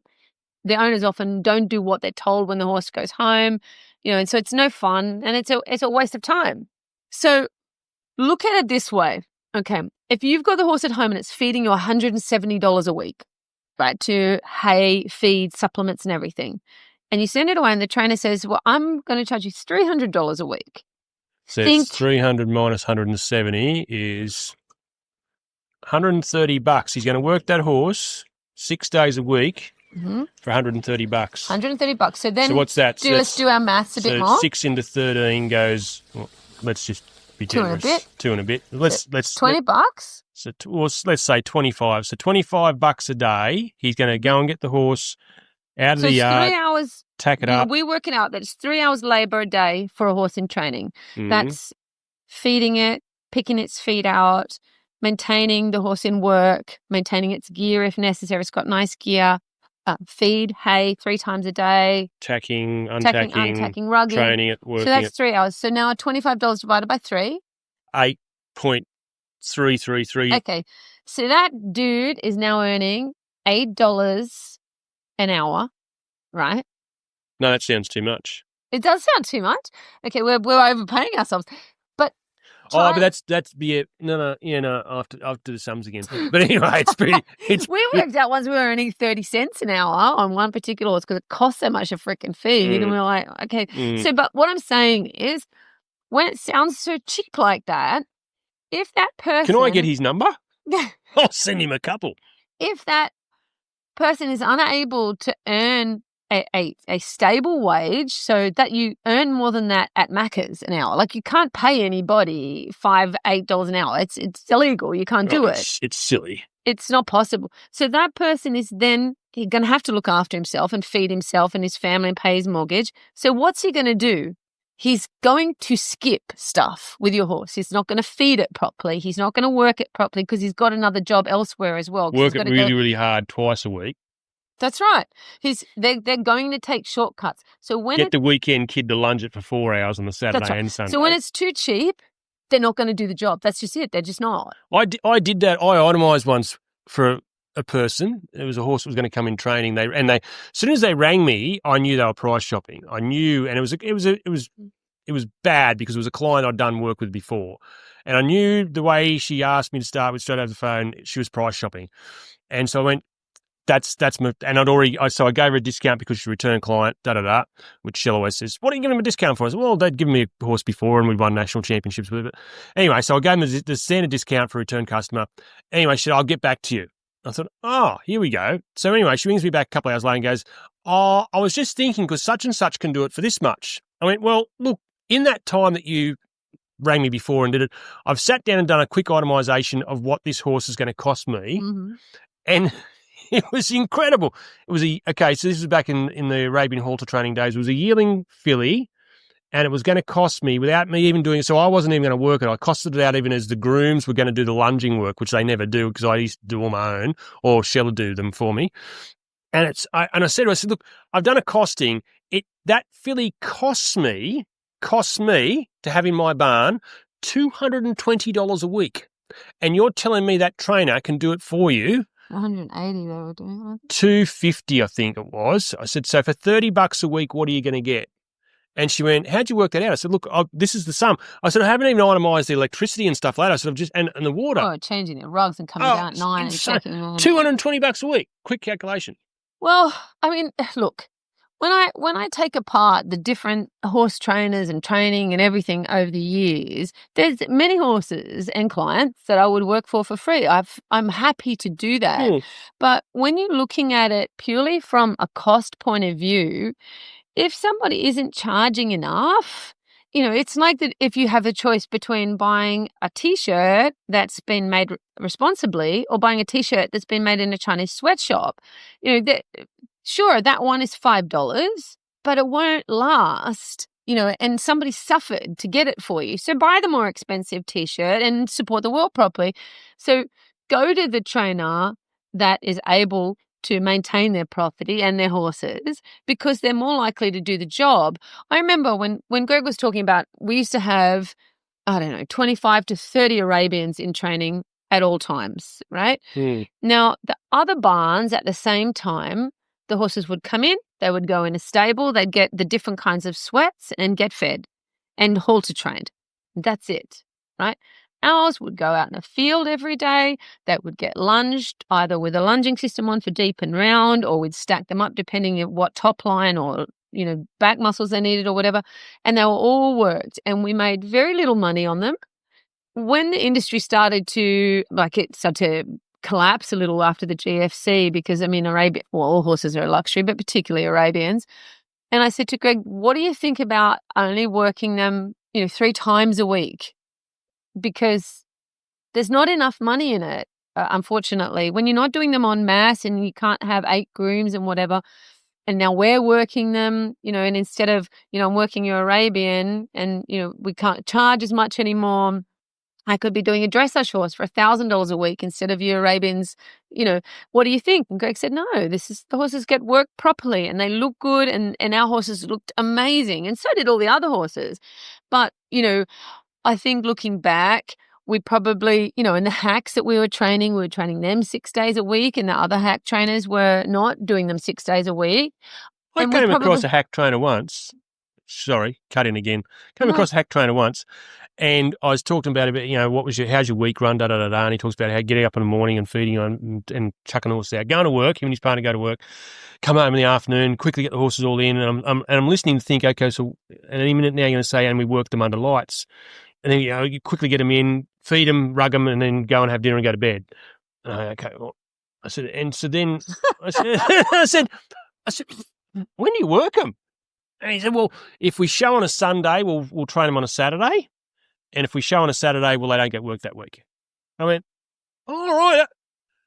The owners often don't do what they're told when the horse goes home, you know, and so it's no fun and it's a waste of time. So look at it this way. Okay, if you've got the horse at home and it's feeding you $170 a week, right, to hay, feed, supplements and everything, and you send it away and the trainer says, well, I'm going to charge you $300 a week. So it's 300 minus 170 is $130. He's going to work that horse 6 days a week. Mm-hmm. For $130. $130. So then, what's that? Let's do our maths a bit more. 6 into 13 goes. Well, let's just be generous. 2 and a bit. Let's $20. Let's say 25. So $25 a day. He's going to go and get the horse out of the yard. 3 hours. Tack it up. We're working out that it's 3 hours labour a day for a horse in training. Mm-hmm. That's feeding it, picking its feet out, maintaining the horse in work, maintaining its gear if necessary. It's got nice gear. Feed, hay 3 times a day. Tacking, untacking, rugging. Training it, working it. So that's 3 hours. So now $25 divided by 3. 8.333. Okay. So that dude is now earning $8 an hour, right? No, that sounds too much. It does sound too much. Okay, we're overpaying ourselves. But that's after the sums again. But anyway, it's pretty. We worked out once we were earning 30 cents an hour on one particular horse because it costs so much a freaking feed, and we were like, okay. So, but what I'm saying is, when it sounds so cheap like that, if that person, can I get his number? I'll send him a couple. If that person is unable to earn a stable wage so that you earn more than that at Macca's an hour. Like you can't pay anybody $8 an hour. It's illegal. You can't do it. It's silly. It's not possible. So that person is then He's going to have to look after himself and feed himself and his family and pay his mortgage. So what's he going to do? He's going to skip stuff with your horse. He's not going to feed it properly. He's not going to work it properly because he's got another job elsewhere as well. Work it really, really hard twice a week. That's right. They're going to take shortcuts. So when Get the weekend kid to lunge it for 4 hours on the Saturday and Sunday. So when it's too cheap, they're not going to do the job. That's just it. They're just not. I did that. I itemised once for a person. It was a horse that was going to come in training. They as soon as they rang me, I knew they were price shopping. I knew, and it was bad because it was a client I'd done work with before, and I knew the way she asked me to start with straight over the phone, she was price shopping, and so I went. That's my, and so I gave her a discount because she's a return client, which Shell always says, what are you giving them a discount for? I said, well, they'd given me a horse before and we'd won national championships with it. Anyway, so I gave them the standard discount for a return customer. Anyway, she said, I'll get back to you. I thought, here we go. So anyway, she rings me back a couple of hours later and goes, I was just thinking because such and such can do it for this much. I went, well, look, in that time that you rang me before and did it, I've sat down and done a quick itemisation of what this horse is going to cost me. And it was incredible. It was so this was back in the Arabian halter training days. It was a yearling filly, and it was going to cost me without me even doing it. So I wasn't even going to work it. I costed it out even as the grooms were going to do the lunging work, which they never do because I used to do all my own, or Shell would do them for me. And I said to her, I said, look, I've done a costing. That filly costs me to have in my barn $220 a week, and you're telling me that trainer can do it for you. 180 they were doing. $250, I think it was. I said, so for $30 a week, what are you going to get? And she went, how'd you work that out? I said, look, this is the sum. I said, I haven't even itemised the electricity and stuff later. I said, I've just, and the water. Oh, changing the rugs and coming down at 9 and checking them. $220 a week. Quick calculation. Well, I mean, look, when I take apart the different horse trainers and training and everything over the years, there's many horses and clients that I would work for free. I'm happy to do that. But when you're looking at it purely from a cost point of view, if somebody isn't charging enough, it's like that if you have a choice between buying a T-shirt that's been made responsibly or buying a T-shirt that's been made in a Chinese sweatshop, sure, that one is $5, but it won't last, and somebody suffered to get it for you. So buy the more expensive T-shirt and support the world properly. So go to the trainer that is able to maintain their property and their horses because they're more likely to do the job. I remember when Greg was talking about, we used to have, 25 to 30 Arabians in training at all times, right? Now, the other barns at the same time, the horses would come in, they would go in a stable, they'd get the different kinds of sweats and get fed and halter trained. That's it, right? Ours would go out in a field every day. They would get lunged either with a lunging system on for deep and round, or we'd stack them up depending on what top line or, back muscles they needed or whatever. And they were all worked and we made very little money on them. When the industry started to collapse a little after the GFC, because all horses are a luxury, but particularly Arabians. And I said to Greg, what do you think about only working them, 3 times a week? Because there's not enough money in it, unfortunately. When you're not doing them en masse and you can't have 8 grooms and whatever, and now we're working them, and instead of, I'm working your Arabian and, we can't charge as much anymore. I could be doing a dressage horse for $1,000 a week instead of your Arabians. What do you think? And Greg said, no, the horses get worked properly and they look good and our horses looked amazing. And so did all the other horses. But, I think looking back, we probably, in the hacks that we were training them 6 days a week and the other hack trainers were not doing them 6 days a week. I came across a hack trainer once. Sorry, cut in again. Across a hack trainer once, and I was talking about how's your week run, and he talks about how getting up in the morning and feeding on and chucking the horses out, going to work, him and his partner go to work, come home in the afternoon, quickly get the horses all in, and I'm listening to think, okay, so in a minute now you're going to say, and we work them under lights, and then you quickly get them in, feed them, rug them, and then go and have dinner and go to bed. Okay, well, I said, and so then I said, when do you work them? And he said, well, if we show on a Sunday, we'll train them on a Saturday. And if we show on a Saturday, well, they don't get work that week. I went, all right,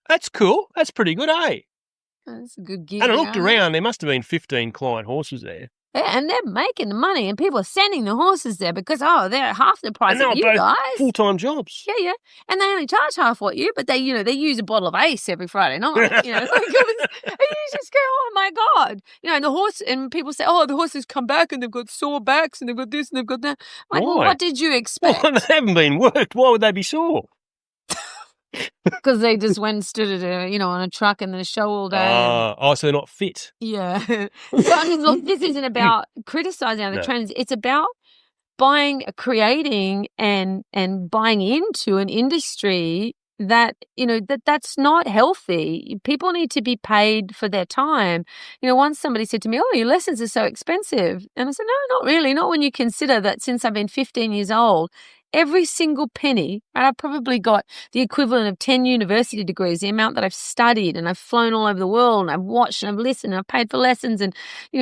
that's cool. That's pretty good, eh? That's a good gig. And I looked around, there must have been 15 client horses there. Yeah, and they're making the money, and people are sending the horses there because, they're half the price And they of were you both guys. full-time jobs. Yeah. And they only charge half what you, but they use a bottle of Ace every Friday night. And you just go, oh my God. And the horse, and people say, oh, the horses come back and they've got sore backs and they've got this and they've got that. I'm like, well, Why? what did you expect? Well, they haven't been worked. Why would they be sore? Because they just went and stood at on a truck and then a show all day. So they're not fit. Yeah. Look, this isn't about criticising the trainers. It's about creating and buying into an industry that, that's not healthy. People need to be paid for their time. Once somebody said to me, oh, your lessons are so expensive. And I said, no, not really. Not when you consider that since I've been 15 years old, every single penny, and I've probably got the equivalent of 10 university degrees, the amount that I've studied, and I've flown all over the world, and I've watched and I've listened and I've paid for lessons. And,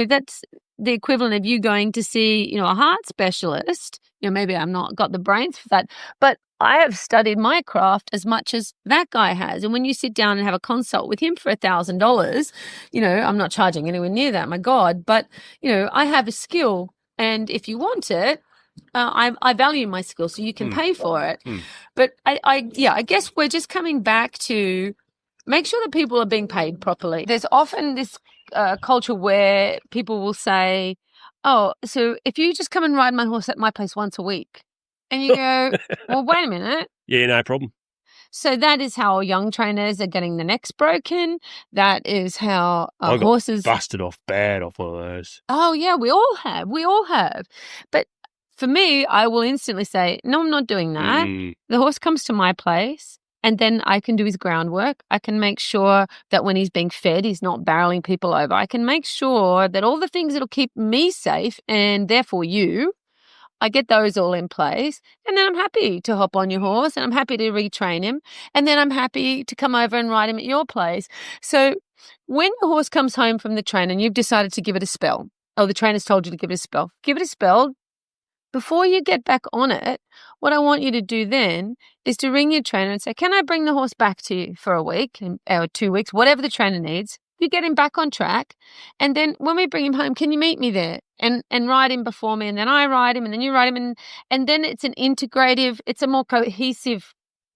that's the equivalent of you going to see, a heart specialist. Maybe I'm not got the brains for that, but I have studied my craft as much as that guy has. And when you sit down and have a consult with him for $1,000, I'm not charging anywhere near that, my God, but, I have a skill. And if you want it, I value my skill, so you can pay for it. But I guess we're just coming back to make sure that people are being paid properly. There's often this culture where people will say, oh, so if you just come and ride my horse at my place once a week, and you go, well, wait a minute. Yeah, no problem. So that is how young trainers are getting their necks broken. That is how I got horses busted off bad off one of those. Oh yeah, we all have. But for me, I will instantly say, no, I'm not doing that. The horse comes to my place, and then I can do his groundwork. I can make sure that when he's being fed, he's not barreling people over. I can make sure that all the things that'll keep me safe, and therefore you, I get those all in place. And then I'm happy to hop on your horse, and I'm happy to retrain him. And then I'm happy to come over and ride him at your place. So when your horse comes home from the trainer and you've decided to give it a spell, or the trainer's told you to give it a spell. Before you get back on it, what I want you to do then is to ring your trainer and say, can I bring the horse back to you for a week or 2 weeks, whatever the trainer needs. You get him back on track. And then when we bring him home, can you meet me there and ride him before me? And then I ride him and then you ride him. And then it's an integrative, it's a more cohesive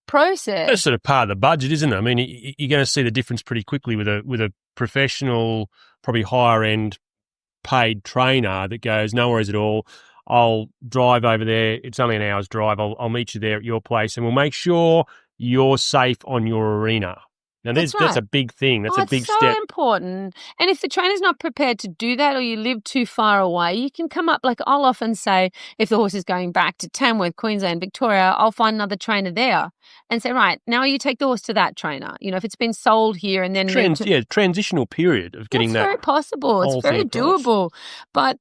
process. That's sort of part of the budget, isn't it? I mean, you're going to see the difference pretty quickly with a professional, probably higher end paid trainer that goes, no worries at all. I'll drive over there. It's only an hour's drive. I'll meet you there at your place, and we'll make sure you're safe on your arena. Now, that's a big thing. That's a big step. It's so important. And if the trainer's not prepared to do that, or you live too far away, you can come up, like I'll often say, if the horse is going back to Tamworth, Queensland, Victoria, I'll find another trainer there and say, right, now you take the horse to that trainer. If it's been sold here and then... transitional period of getting that. It's very possible. It's very doable. But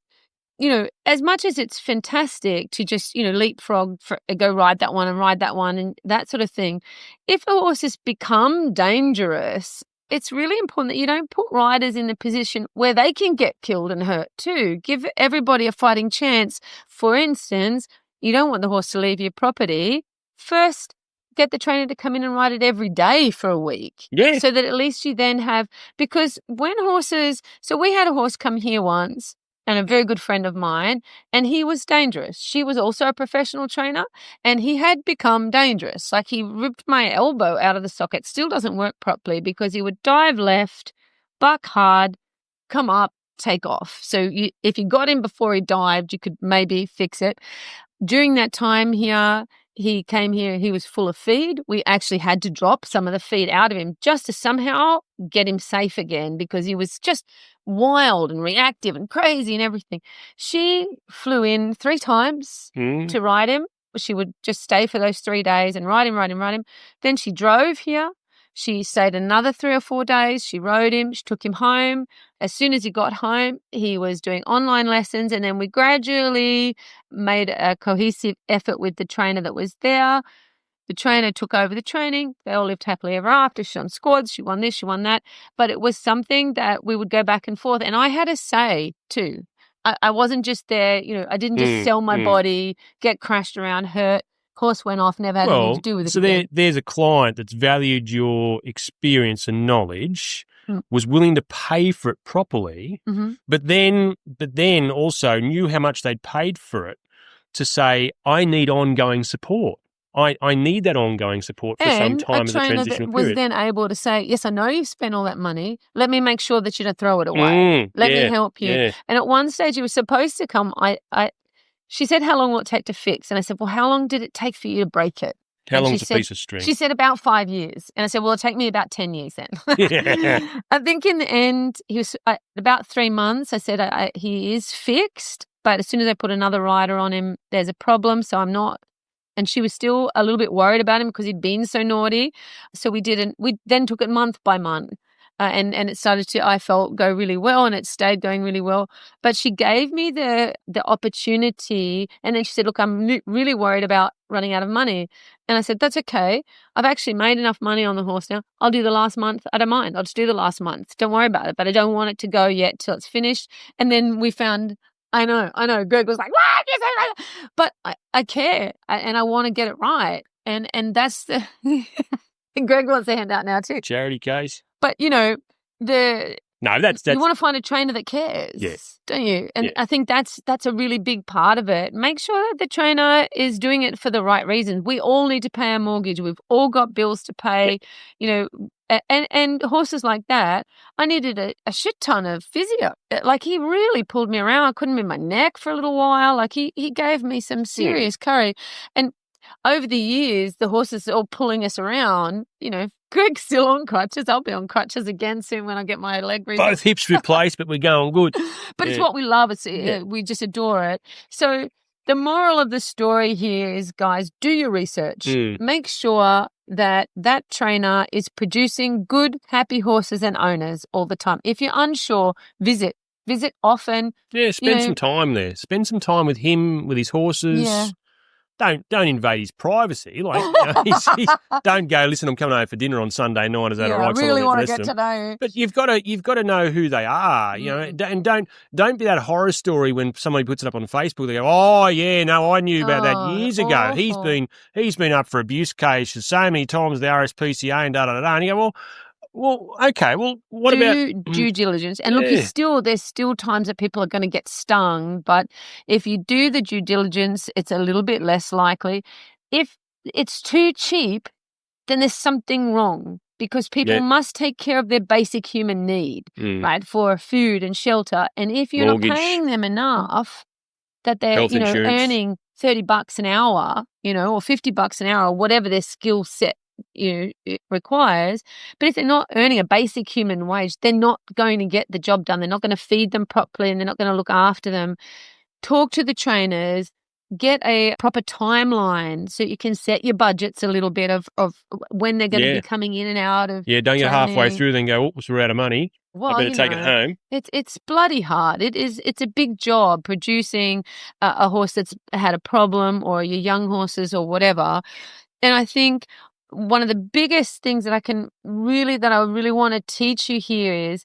as much as it's fantastic to just, leapfrog, go ride that one and that sort of thing, if a horse has become dangerous, it's really important that you don't put riders in the position where they can get killed and hurt too. Give everybody a fighting chance. For instance, you don't want the horse to leave your property. First, get the trainer to come in and ride it every day for a week. Yeah. So that at least you then have, because when horses, so we had a horse come here once, and a very good friend of mine, and he was dangerous. She was also a professional trainer, and he had become dangerous. Like, he ripped my elbow out of the socket. Still doesn't work properly because he would dive left, buck hard, come up, take off. So if you got him before he dived, you could maybe fix it. During that time here, he came here, he was full of feed. We actually had to drop some of the feed out of him just to somehow get him safe again, because he was just wild and reactive and crazy and everything. She flew in 3 times to ride him. She would just stay for those 3 days and ride him. Then she drove here. She stayed another 3 or 4 days. She rode him. She took him home. As soon as he got home, he was doing online lessons, and then we gradually made a cohesive effort with the trainer that was there. The trainer took over the training. They all lived happily ever after. She won squads. She won this, she won that. But it was something that we would go back and forth. And I had a say too. I wasn't just there, I didn't just sell my body, get crashed around, hurt. Horse went off, never had anything to do with it. So there's a client that's valued your experience and knowledge, was willing to pay for it properly, but then also knew how much they'd paid for it to say, I need ongoing support. I need that ongoing support for some time as a transitional And a trainer that was period. then able to say, yes, I know you've spent all that money. Let me make sure that you don't throw it away. Let me help you. Yeah. And at one stage, he was supposed to come. She said, how long will it take to fix? And I said, well, how long did it take for you to break it? How And long's she a said- piece of string? She said about 5 years. And I said, well, it'll take me about 10 years then. Yeah. I think in the end, he was about 3 months. I said, he is fixed. But as soon as I put another rider on him, there's a problem. So I'm not. And she was still a little bit worried about him because he'd been so naughty. So we then took it month by month. And it started to, I felt, go really well, and it stayed going really well. But she gave me the opportunity, and then she said, look, I'm really worried about running out of money. And I said, that's okay. I've actually made enough money on the horse now. I'll do the last month. I don't mind. I'll just do the last month. Don't worry about it. But I don't want it to go yet till it's finished. And then we found, I know. Greg was like, what? You say that? But I care, and I want to get it right. And that's the... Greg wants to hand out now too. Charity case. But, No, that's you want to find a trainer that cares, don't you? And I think that's a really big part of it. Make sure that the trainer is doing it for the right reasons. We all need to pay our mortgage. We've all got bills to pay, and horses like that, I needed a shit ton of physio. Like, he really pulled me around. I couldn't move my neck for a little while. Like, he gave me some serious courage. And over the years, the horses are all pulling us around. Greg's still on crutches. I'll be on crutches again soon when I get my leg rebuilt. Both hips replaced, but we're going good. But it's what we love. We just adore it. So the moral of the story here is, guys, do your research. Make sure that trainer is producing good, happy horses and owners all the time. If you're unsure, visit often. Yeah, spend some time there. Spend some time with him, with his horses. Yeah. Don't invade his privacy. Like, don't go, listen, I'm coming over for dinner on Sunday night. Is that all right? I really want to get to know. But you've got to know who they are, and don't be that horror story when somebody puts it up on Facebook. They go, oh yeah, no, I knew about that years ago. He's been up for abuse cases so many times, the RSPCA and da da da. And you go, well, okay. Well, what about due diligence? And look, there's still times that people are going to get stung, but if you do the due diligence, it's a little bit less likely. If it's too cheap, then there's something wrong, because people must take care of their basic human need, right, for food and shelter. And if you're not paying them enough, that they're earning $30 an hour, or $50 an hour, or whatever their skill set it requires. But if they're not earning a basic human wage, they're not going to get the job done. They're not going to feed them properly, and they're not going to look after them. Talk to the trainers, get a proper timeline so you can set your budgets a little bit of when they're going to be coming in and out of don't get halfway through then go, oops, we're out of money. Well, I better take it home. It's bloody hard. It's a big job producing a horse that's had a problem, or your young horses or whatever. And I think one of the biggest things that I really want to teach you here is,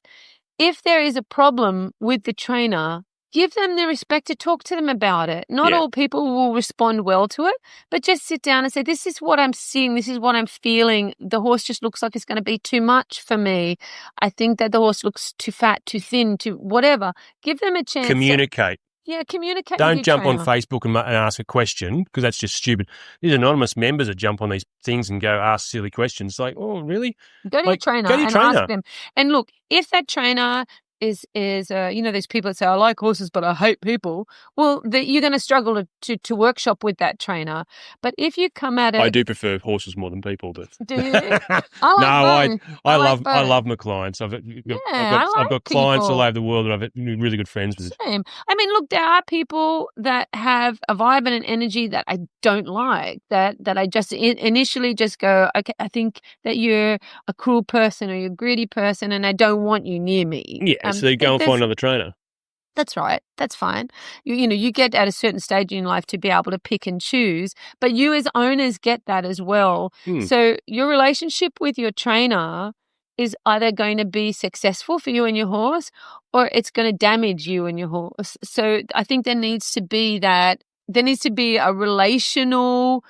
if there is a problem with the trainer, give them the respect to talk to them about it. Not all people will respond well to it, but just sit down and say, this is what I'm seeing. This is what I'm feeling. The horse just looks like it's going to be too much for me. I think that the horse looks too fat, too thin, too whatever. Give them a chance. Communicate. Communicate. Don't jump on Facebook and ask a question, because that's just stupid. These anonymous members that jump on these things and go ask silly questions. Like, oh, really? Go to your trainer and ask them. And look, if that trainer is there's people that say, I like horses, but I hate people. Well, you're going to struggle to workshop with that trainer. But if you come at it... I do prefer horses more than people, but... Do you? I love my clients. I've got clients all over the world that I've really good friends with. Same. I mean, look, there are people that have a vibe and an energy that I don't like, that I just initially just go, okay, I think that you're a cruel person, or you're a greedy person, and I don't want you near me. Yeah. So you go and find another trainer. That's right. That's fine. You get at a certain stage in life to be able to pick and choose, but you as owners get that as well. So your relationship with your trainer is either going to be successful for you and your horse, or it's going to damage you and your horse. So I think there needs to be a relational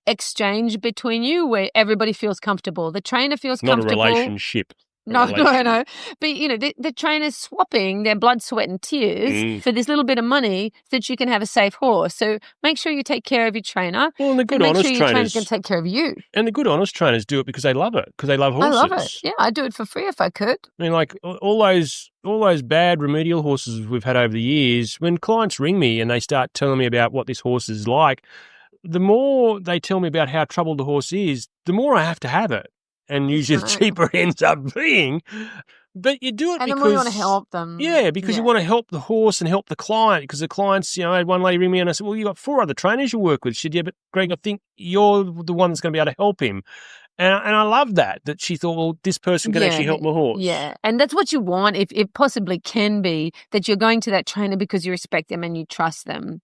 exchange between you where everybody feels comfortable. The trainer feels comfortable. Not a relationship. No. But, the trainers swapping their blood, sweat and tears for this little bit of money so that you can have a safe horse. So make sure you take care of your trainer. Well, and the good, and make honest sure your trainers can take care of you. And the good, honest trainers do it because they love it, because they love horses. I love it. Yeah, I'd do it for free if I could. I mean, like all those bad remedial horses we've had over the years, when clients ring me and they start telling me about what this horse is like, the more they tell me about how troubled the horse is, the more I have to have it. And usually the cheaper it ends up being. But you do it and because... And then we want to help them. Yeah, because you want to help the horse and help the client, because the clients, I had one lady ring me and I said, well, you've got 4 other trainers you work with. She said, yeah, but Greg, I think you're the one that's going to be able to help him. And I love that she thought, well, this person can actually help my horse. Yeah, and that's what you want, if it possibly can be, that you're going to that trainer because you respect them and you trust them.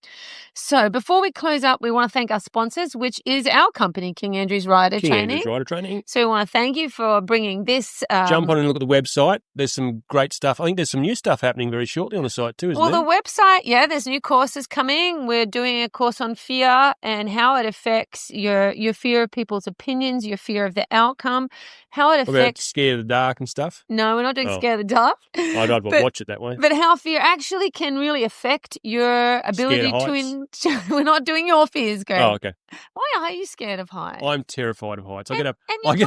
So before we close up, we want to thank our sponsors, which is our company, King Andrew's Rider Training. Andrew's Rider Training. So we want to thank you for bringing this. Jump on and look at the website. There's some great stuff. I think there's some new stuff happening very shortly on the site too, isn't there? Well, the website, there's new courses coming. We're doing a course on fear and how it affects your fear of people's opinions, your fear of the outcome, how it affects... What about scare of the dark and stuff? No, we're not doing scare of the dark. I'd watch it that way. But how fear actually can really affect your ability to... We're not doing your fears, Greg. Oh, okay. Why are you scared of heights? I'm terrified of heights. I get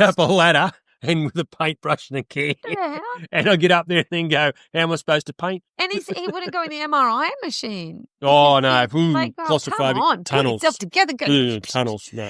up a ladder and with a paintbrush and a can. And I get up there and then go, how am I supposed to paint? And he wouldn't go in the MRI machine. Oh, no. Claustrophobic. Come on, tunnels. Put yourself together. Tunnels, no.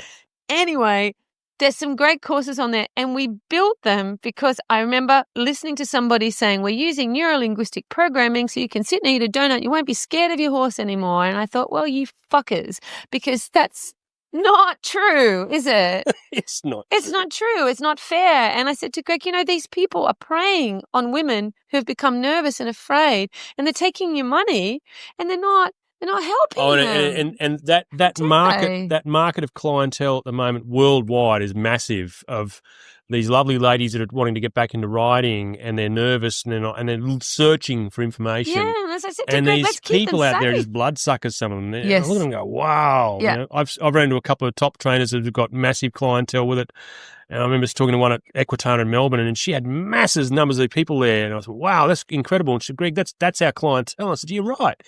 Anyway, there's some great courses on there, and we built them because I remember listening to somebody saying, we're using neuro-linguistic programming so you can sit and eat a donut. You won't be scared of your horse anymore. And I thought, well, you fuckers, because that's not true, is it? It's not. It's not true. It's not fair. And I said to Greg, these people are preying on women who have become nervous and afraid, and they're taking your money, and they're not helping them. And that market of clientele at the moment worldwide is massive, of these lovely ladies that are wanting to get back into riding, and they're nervous and they're searching for information. Yeah, and as I said to and Greg, these people out there are just bloodsuckers, some of them. Yes. I look at them and go, wow. Yeah. I've run into a couple of top trainers that have got massive clientele with it. And I remember talking to one at Equitana in Melbourne, and she had massive numbers of people there. And I was like, wow, that's incredible. And she said, Greg, that's our clientele. I said, you're right.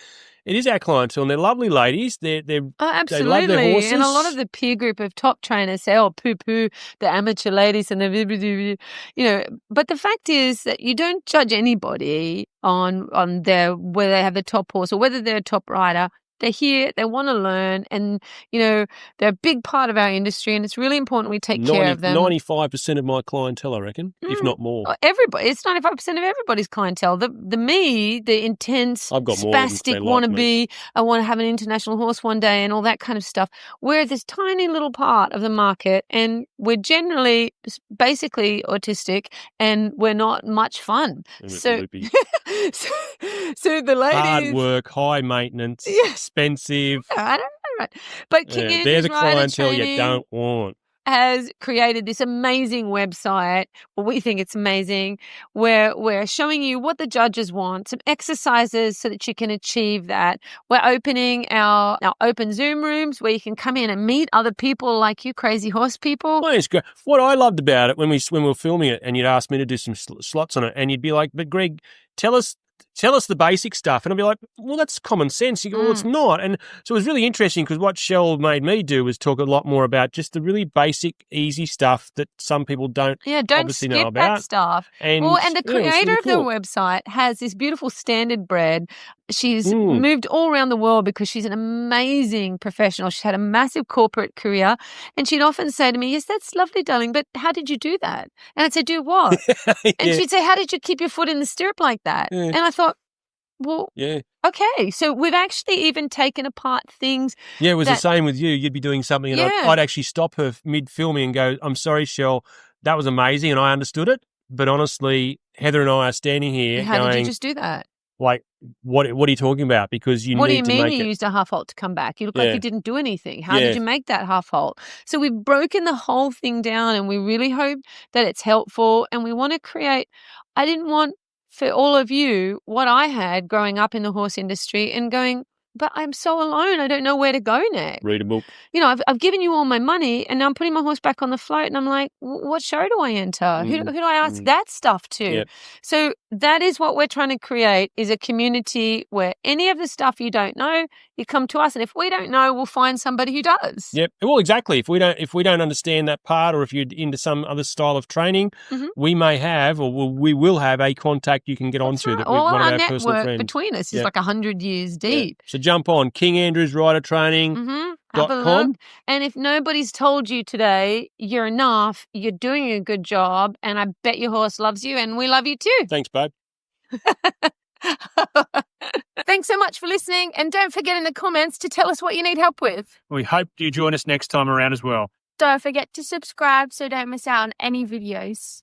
It is our clientele, and they're lovely ladies. Absolutely. They love their horses. And a lot of the peer group of top trainers say, poo-poo, the amateur ladies, and but the fact is that you don't judge anybody on whether they have the top horse or whether they're a top rider. They're here, they want to learn, and, they're a big part of our industry, and it's really important we take care of them. 95% of my clientele, I reckon, if not more. Everybody. It's 95% of everybody's clientele. The intense, I've got spastic wannabe, I want to have an international horse one day and all that kind of stuff. We're this tiny little part of the market, and we're generally basically autistic, and we're not much fun. So the ladies... Hard work, high maintenance. Yes. Expensive. I don't know. But King Andrew's they're the Rider clientele Training you don't want. Has created this amazing website. Well, we think it's amazing, where we're showing you what the judges want, some exercises so that you can achieve that. We're opening our open Zoom rooms where you can come in and meet other people like you, crazy horse people. Well, it's great. What I loved about it when we were filming it, and you'd ask me to do some slots on it, and you'd be like, but Greg, tell us the basic stuff. And I'd be like, well, that's common sense. You go, well, it's not. And so it was really interesting, because what Shell made me do was talk a lot more about just the really basic, easy stuff that some people don't obviously know about. That stuff. And the creator of the website has this beautiful standard bred. She's moved all around the world because she's an amazing professional. She's had a massive corporate career. And she'd often say to me, yes, that's lovely, darling, but how did you do that? And I'd say, do what? And she'd say, how did you keep your foot in the stirrup like that? Yeah. And I thought, well, okay. So we've actually even taken apart things. Yeah, it was the same with you. You'd be doing something, and I'd actually stop her mid-filming and go, I'm sorry, Shell, that was amazing, and I understood it. But honestly, Heather and I are standing here How did you just do that? Like, what are you talking about? Because you need to make it. What do you mean you used a half halt to come back? You look like you didn't do anything. How did you make that half halt? So we've broken the whole thing down, and we really hope that it's helpful. And we want to create, I didn't want for all of you what I had growing up in the horse industry and going, but I'm so alone. I don't know where to go next. Read a book. You know, I've given you all my money and now I'm putting my horse back on the float and I'm like, what show do I enter? Who do I ask that stuff to? Yep. So that is what we're trying to create, is a community where any of the stuff you don't know, you come to us. And if we don't know, we'll find somebody who does. Yep. Well, exactly. If we don't understand that part, or if you're into some other style of training, we may have, or we will have a contact you can get onto. Right. That All one our of our personal network friends. between us is like 100 years deep. So jump on King Andrews Rider Training. Have a look. And if nobody's told you today you're enough, you're doing a good job, and I bet your horse loves you, and we love you too. Thanks, babe. Thanks so much for listening, and don't forget in the comments to tell us what you need help with. We hope you join us next time around as well. Don't forget to subscribe so don't miss out on any videos.